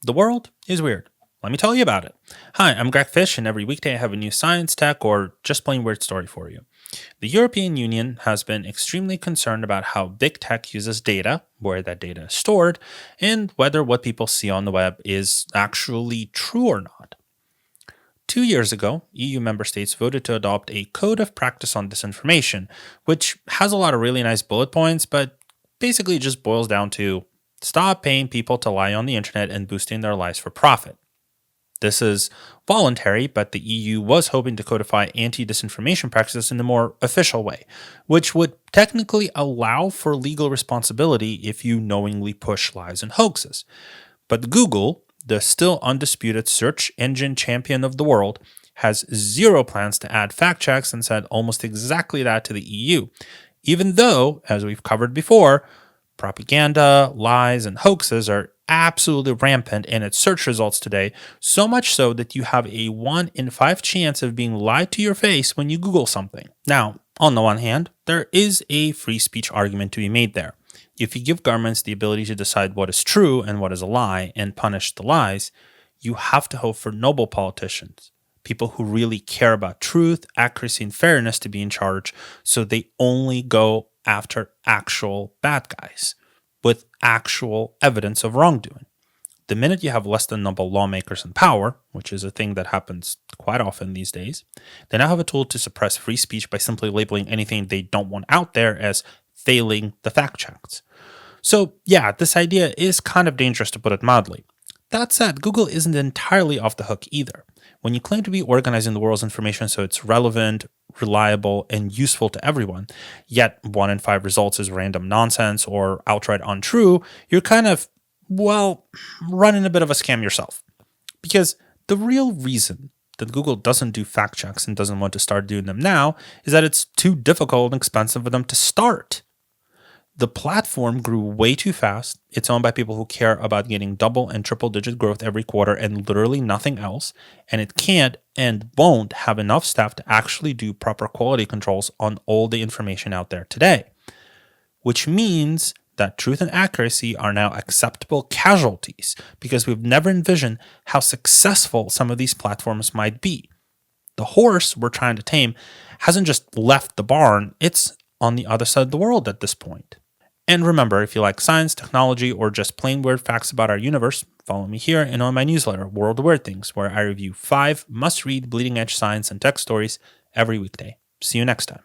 The world is weird. Let me tell you about it. Hi, I'm Greg Fish, and every weekday I have a new science, tech, or just plain weird story for you. The European Union has been extremely concerned about how big tech uses data, where that data is stored, and whether what people see on the web is actually true or not. 2 years ago, EU member states voted to adopt a code of practice on disinformation, which has a lot of really nice bullet points, but basically just boils down to stop paying people to lie on the internet and boosting their lives for profit. This is voluntary, but the EU was hoping to codify anti disinformation practices in a more official way, which would technically allow for legal responsibility if you knowingly push lies and hoaxes. But Google, the still undisputed search engine champion of the world, has zero plans to add fact checks and said almost exactly that to the EU, even though, as we've covered before, propaganda, lies, and hoaxes are absolutely rampant in its search results today, so much so that you have a 1 in 5 chance of being lied to your face when you Google something. Now, on the one hand, there is a free speech argument to be made there. If you give governments the ability to decide what is true and what is a lie and punish the lies, you have to hope for noble politicians, people who really care about truth, accuracy, and fairness to be in charge, so they only go after actual bad guys with actual evidence of wrongdoing. The minute you have less than noble lawmakers in power, which is a thing that happens quite often these days, they now have a tool to suppress free speech by simply labeling anything they don't want out there as failing the fact checks. So, yeah, this idea is kind of dangerous to put it mildly. That said, Google isn't entirely off the hook either. When you claim to be organizing the world's information so it's relevant, reliable, and useful to everyone, yet 1 in 5 results is random nonsense or outright untrue, you're kind of, well, running a bit of a scam yourself. Because the real reason that Google doesn't do fact checks and doesn't want to start doing them now is that it's too difficult and expensive for them to start. The platform grew way too fast. It's owned by people who care about getting double and triple digit growth every quarter and literally nothing else. And it can't and won't have enough staff to actually do proper quality controls on all the information out there today. Which means that truth and accuracy are now acceptable casualties because we've never envisioned how successful some of these platforms might be. The horse we're trying to tame hasn't just left the barn, it's on the other side of the world at this point. And remember, if you like science, technology, or just plain weird facts about our universe, follow me here and on my newsletter, World of Weird Things, where I review 5 must-read bleeding-edge science and tech stories every weekday. See you next time.